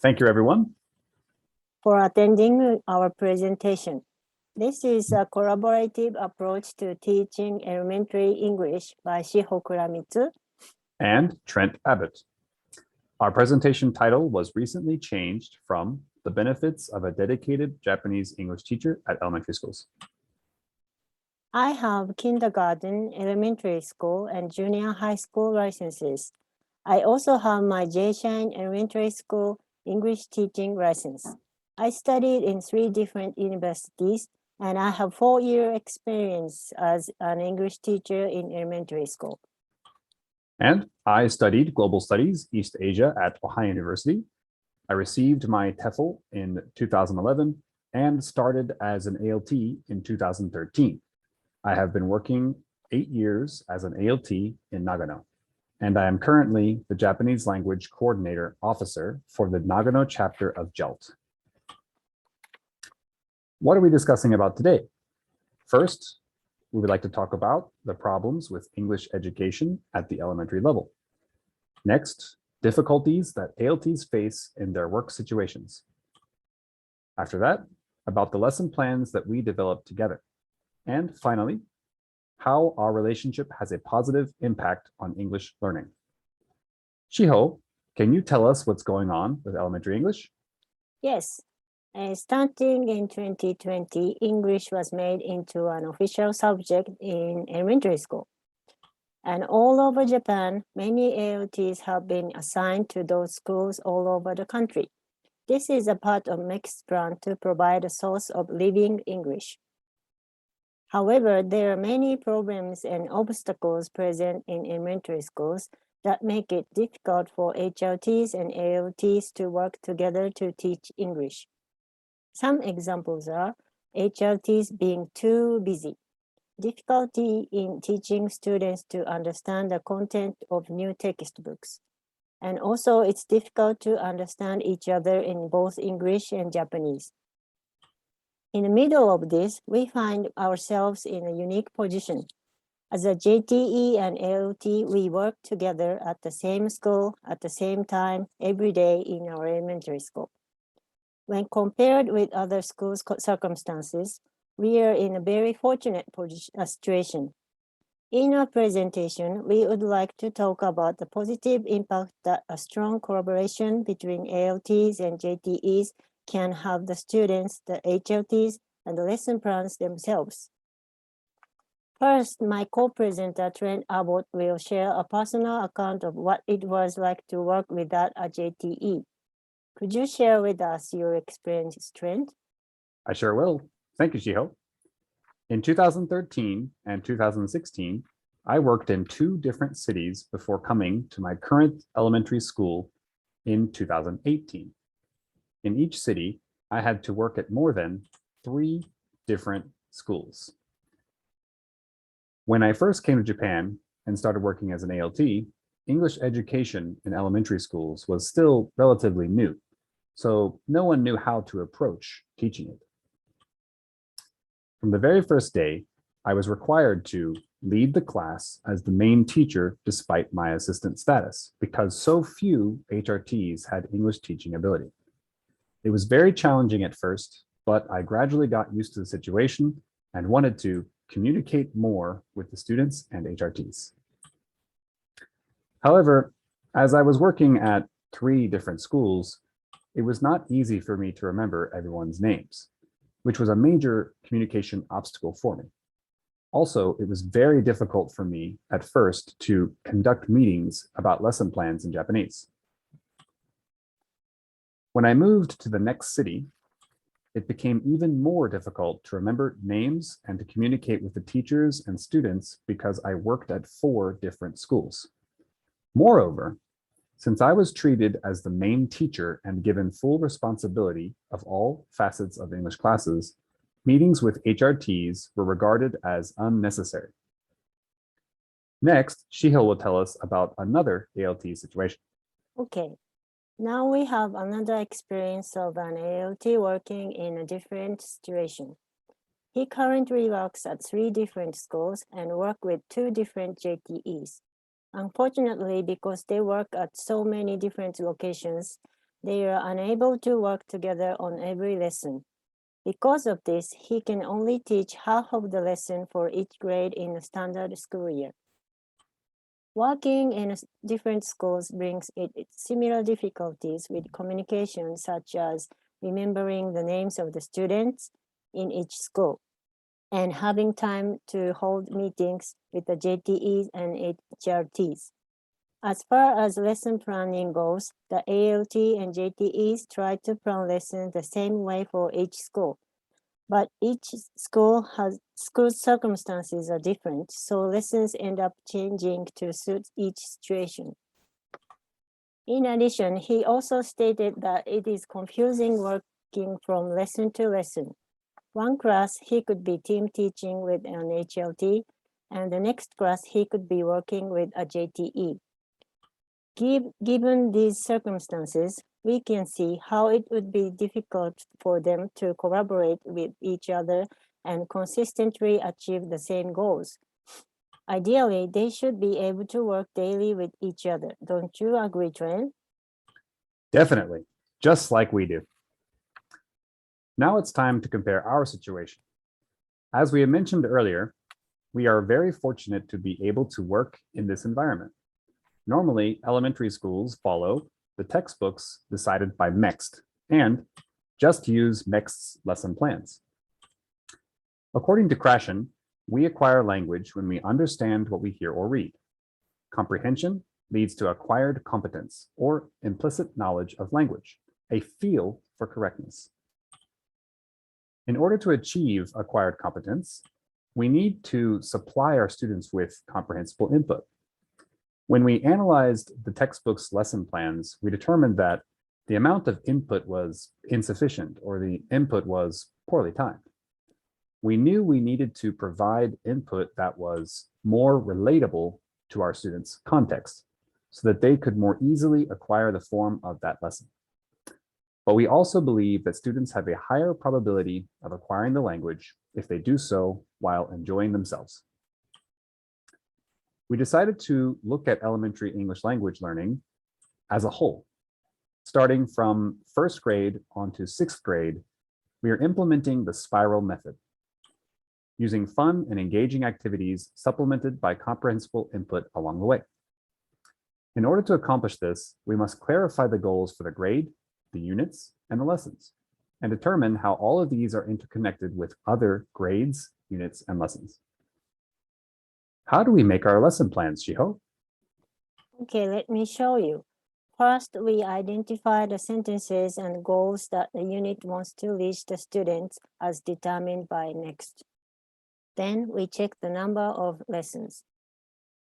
Thank you, everyone, for attending our presentation. This is a collaborative approach to teaching elementary English by Shiho Kuramitsu and Trent Abbott. Our presentation title was recently changed from The Benefits of a Dedicated Japanese English Teacher at Elementary Schools. I have kindergarten, elementary school, and junior high school licenses. I also have my J-Shine Elementary School English teaching license. I studied in 3 different universities, and I have 4-year experience as an English teacher in elementary school. And I studied Global Studies, East Asia at Ohio University. I received my TEFL in 2011 and started as an ALT in 2013. I have been working 8 years as an ALT in Nagano, and I am currently the Japanese Language Coordinator Officer for the Nagano chapter of JALT. What are we discussing about today? First, we would like to talk about the problems with English education at the elementary level. Next, difficulties that ALTs face in their work situations. After that, about the lesson plans that we developed together. And finally, how our relationship has a positive impact on English learning. Shiho, can you tell us what's going on with elementary English? Yes. Starting in 2020, English was made into an official subject in elementary school. And all over Japan, many ALTs have been assigned to those schools all over the country. This is a part of MEC's plan to provide a source of living English. However, there are many problems and obstacles present in elementary schools that make it difficult for HLTs and ALTs to work together to teach English. Some examples are HLTs being too busy, difficulty in teaching students to understand the content of new textbooks, and also it's difficult to understand each other in both English and Japanese. In the middle of this, we find ourselves in a unique position. As a JTE and ALT, we work together at the same school at the same time every day in our elementary school. When compared with other schools' circumstances, we are in a very fortunate situation. In our presentation, we would like to talk about the positive impact that a strong collaboration between ALTs and JTEs can have the students, the HLTs, and the lesson plans themselves. First, my co-presenter, Trent Abbott, will share a personal account of what it was like to work without a JTE. Could you share with us your experience, Trent? I sure will. Thank you, Shiho. In 2013 and 2016, I worked in 2 different cities before coming to my current elementary school in 2018. In each city, I had to work at more than 3 different schools. When I first came to Japan and started working as an ALT, English education in elementary schools was still relatively new, so no one knew how to approach teaching it. From the very first day, I was required to lead the class as the main teacher despite my assistant status, because so few HRTs had English teaching ability. It was very challenging at first, but I gradually got used to the situation and wanted to communicate more with the students and HRTs. However, as I was working at 3 different schools, it was not easy for me to remember everyone's names, which was a major communication obstacle for me. Also, it was very difficult for me at first to conduct meetings about lesson plans in Japanese. When I moved to the next city, it became even more difficult to remember names and to communicate with the teachers and students because I worked at 4 different schools. Moreover, since I was treated as the main teacher and given full responsibility of all facets of English classes, meetings with HRTs were regarded as unnecessary. Next, Shiho will tell us about another ALT situation. Okay. Now we have another experience of an ALT working in a different situation. He currently works at 3 different schools and works with 2 different JTEs. Unfortunately, because they work at so many different locations, they are unable to work together on every lesson. Because of this, he can only teach half of the lesson for each grade in a standard school year. Working in different schools brings it similar difficulties with communication, such as remembering the names of the students in each school and having time to hold meetings with the JTEs and HRTs. As far as lesson planning goes, the ALT and JTEs try to plan lessons the same way for each school. But each school circumstances are different, so lessons end up changing to suit each situation. In addition, he also stated that it is confusing working from lesson to lesson. One class, he could be team teaching with an HLT, and the next class, he could be working with a JTE. Given these circumstances, we can see how it would be difficult for them to collaborate with each other and consistently achieve the same goals. Ideally, they should be able to work daily with each other. Don't you agree, Trent? Definitely, just like we do. Now it's time to compare our situation. As we had mentioned earlier, we are very fortunate to be able to work in this environment. Normally, elementary schools follow the textbooks decided by MEXT and just use MEXT's lesson plans. According to Krashen, we acquire language when we understand what we hear or read. Comprehension leads to acquired competence or implicit knowledge of language, a feel for correctness. In order to achieve acquired competence, we need to supply our students with comprehensible input. When we analyzed the textbook's lesson plans, we determined that the amount of input was insufficient or the input was poorly timed. We knew we needed to provide input that was more relatable to our students' context so that they could more easily acquire the form of that lesson. But we also believe that students have a higher probability of acquiring the language if they do so while enjoying themselves. We decided to look at elementary English language learning as a whole. Starting from first grade onto sixth grade, we are implementing the spiral method, using fun and engaging activities supplemented by comprehensible input along the way. In order to accomplish this, we must clarify the goals for the grade, the units, and the lessons, and determine how all of these are interconnected with other grades, units, and lessons. How do we make our lesson plans, Shiho? Okay, let me show you. First, we identify the sentences and goals that the unit wants to reach the students as determined by MEXT. Then we check the number of lessons.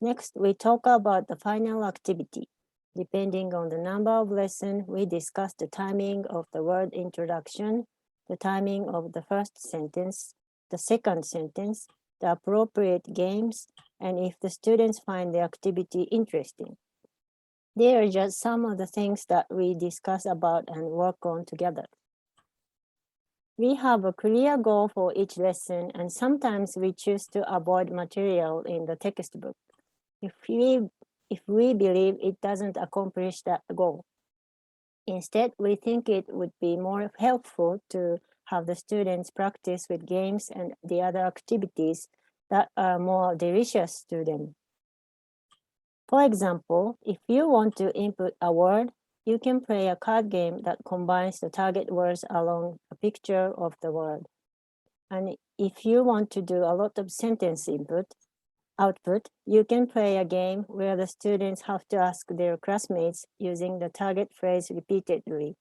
Next, we talk about the final activity. Depending on the number of lessons, we discuss the timing of the word introduction, the timing of the first sentence, the second sentence, the appropriate games, and if the students find the activity interesting. They are just some of the things that we discuss about and work on together. We have a clear goal for each lesson, and sometimes we choose to avoid material in the textbook if we believe it doesn't accomplish that goal. Instead, we think it would be more helpful to have the students practice with games and the other activities that are more delicious to them. For example, if you want to input a word, you can play a card game that combines the target words along a picture of the word. And if you want to do a lot of sentence output, you can play a game where the students have to ask their classmates using the target phrase repeatedly.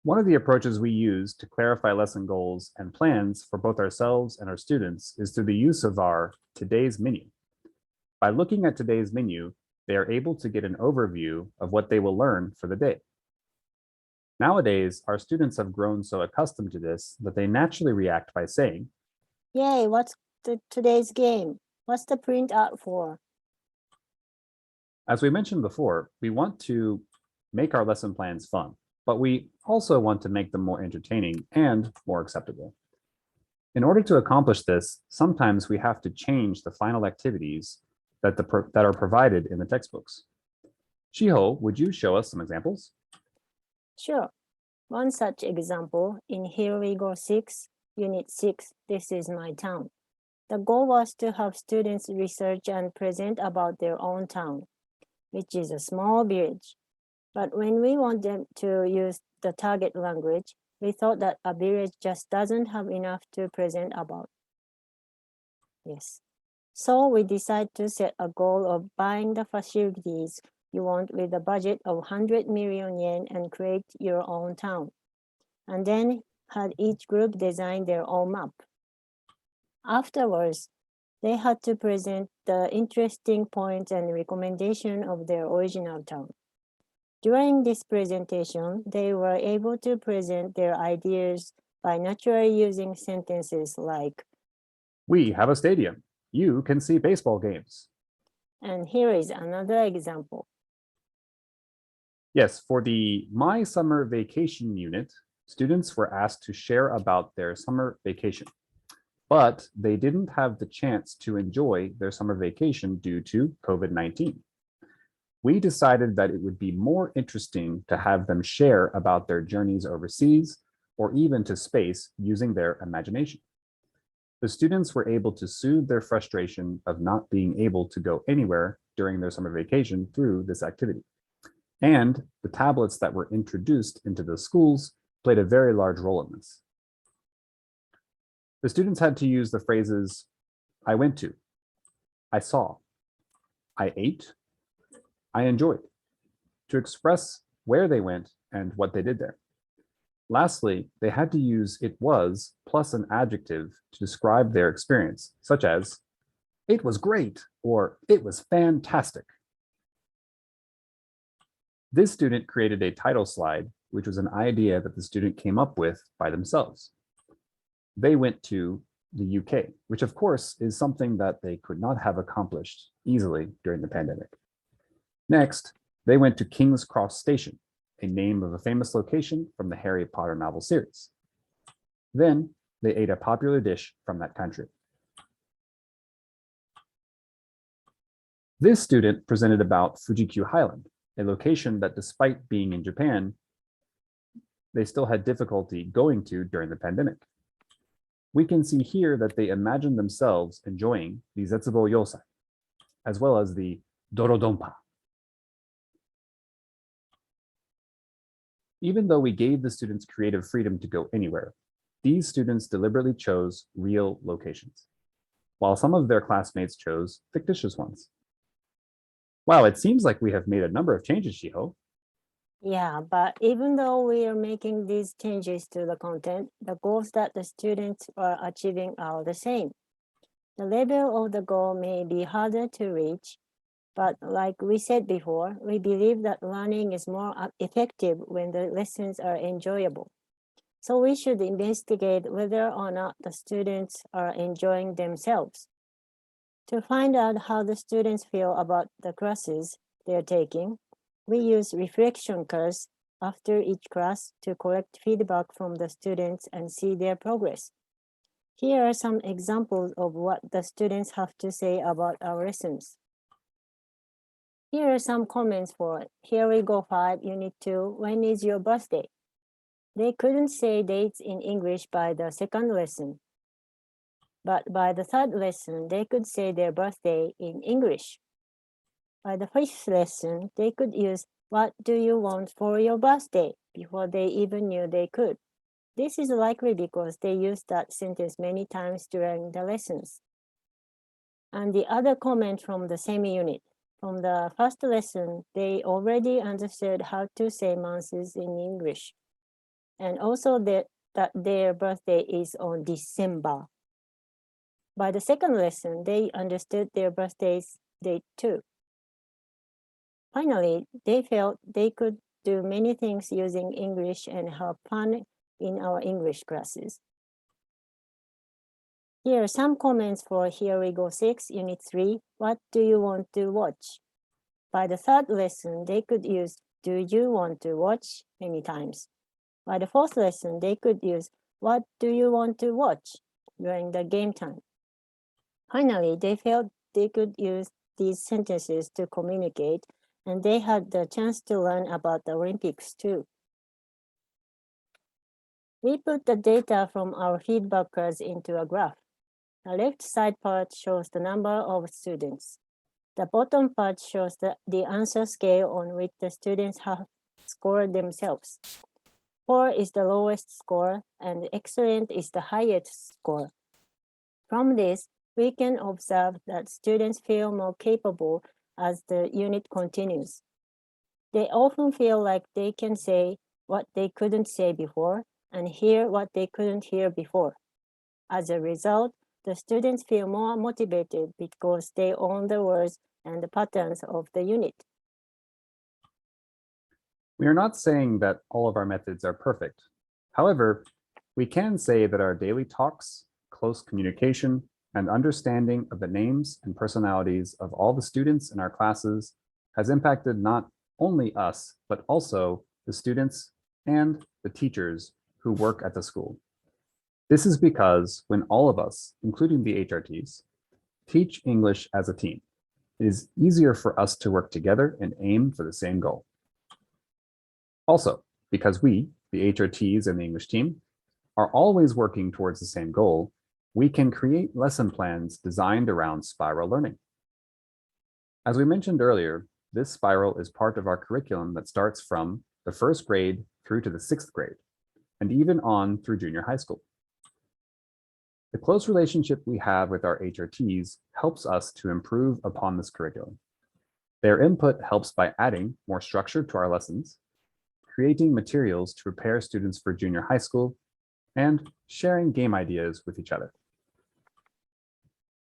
One of the approaches we use to clarify lesson goals and plans for both ourselves and our students is through the use of our today's menu. By looking at today's menu, they are able to get an overview of what they will learn for the day. Nowadays, our students have grown so accustomed to this that they naturally react by saying, "Yay, what's today's game? What's the printout for?" As we mentioned before, we want to make our lesson plans fun, but we also want to make them more entertaining and more acceptable. In order to accomplish this, sometimes we have to change the final activities that are provided in the textbooks. Shiho, would you show us some examples? Sure. One such example in Here We Go 6, Unit 6, This Is My Town. The goal was to have students research and present about their own town, which is a small village. But when we want them to use the target language, we thought that a village just doesn't have enough to present about. Yes. So we decided to set a goal of buying the facilities you want with a budget of 100 million yen and create your own town. And then had each group design their own map. Afterwards, they had to present the interesting points and recommendation of their original town. During this presentation, they were able to present their ideas by naturally using sentences like, We have a stadium. You can see baseball games. and here is another example. Yes, for the My Summer Vacation unit, students were asked to share about their summer vacation, but they didn't have the chance to enjoy their summer vacation due to COVID-19. We decided that it would be more interesting to have them share about their journeys overseas or even to space using their imagination. The students were able to soothe their frustration of not being able to go anywhere during their summer vacation through this activity. And the tablets that were introduced into the schools played a very large role in this. The students had to use the phrases, I went to, I saw, I ate, I enjoyed, to express where they went and what they did there. Lastly, they had to use it was plus an adjective to describe their experience, such as, it was great, or it was fantastic. This student created a title slide, which was an idea that the student came up with by themselves. They went to the UK, which of course is something that they could not have accomplished easily during the pandemic. Next, they went to King's Cross Station, a name of a famous location from the Harry Potter novel series. Then they ate a popular dish from that country. This student presented about Fuji-Q Highland, a location that despite being in Japan, they still had difficulty going to during the pandemic. We can see here that they imagined themselves enjoying the Zetsubo Yosai, as well as the Dorodonpa. Even though we gave the students creative freedom to go anywhere, these students deliberately chose real locations, while some of their classmates chose fictitious ones. Wow, it seems like we have made a number of changes, Shiho. Yeah, but even though we are making these changes to the content, the goals that the students are achieving are the same. The level of the goal may be harder to reach, but like we said before, we believe that learning is more effective when the lessons are enjoyable. So we should investigate whether or not the students are enjoying themselves. To find out how the students feel about the classes they're taking, we use reflection cards after each class to collect feedback from the students and see their progress. Here are some examples of what the students have to say about our lessons. Here are some comments for Here We Go 5, Unit 2, When is your birthday? They couldn't say dates in English by the second lesson, but by the third lesson, they could say their birthday in English. By the fifth lesson, they could use what do you want for your birthday before they even knew they could. This is likely because they used that sentence many times during the lessons. And the other comment from the same unit. From the first lesson, they already understood how to say months in English. And also that their birthday is on December. By the second lesson, they understood their birthday's date too. Finally, they felt they could do many things using English and have fun in our English classes. Here are some comments for Here We Go 6, Unit 3, What do you want to watch? By the third lesson, they could use do you want to watch many times. By the fourth lesson, they could use what do you want to watch during the game time. Finally, they felt they could use these sentences to communicate, and they had the chance to learn about the Olympics too. We put the data from our feedback cards into a graph. The left side part shows the number of students. The bottom part shows the answer scale on which the students have scored themselves. 4 is the lowest score, and excellent is the highest score. From this, we can observe that students feel more capable as the unit continues. They often feel like they can say what they couldn't say before and hear what they couldn't hear before. As a result, the students feel more motivated because they own the words and the patterns of the unit. We are not saying that all of our methods are perfect. However, we can say that our daily talks, close communication, and understanding of the names and personalities of all the students in our classes has impacted not only us, but also the students and the teachers who work at the school. This is because when all of us, including the HRTs, teach English as a team, it is easier for us to work together and aim for the same goal. Also, because we, the HRTs and the English team, are always working towards the same goal, we can create lesson plans designed around spiral learning. As we mentioned earlier, this spiral is part of our curriculum that starts from the first grade through to the 6th grade, and even on through junior high school. The close relationship we have with our HRTs helps us to improve upon this curriculum. Their input helps by adding more structure to our lessons, creating materials to prepare students for junior high school, and sharing game ideas with each other.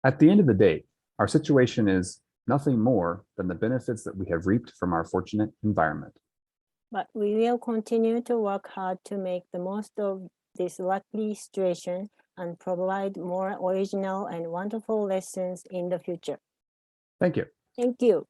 At the end of the day, our situation is nothing more than the benefits that we have reaped from our fortunate environment. But we will continue to work hard to make the most of this lucky situation and provide more original and wonderful lessons in the future. Thank you. Thank you.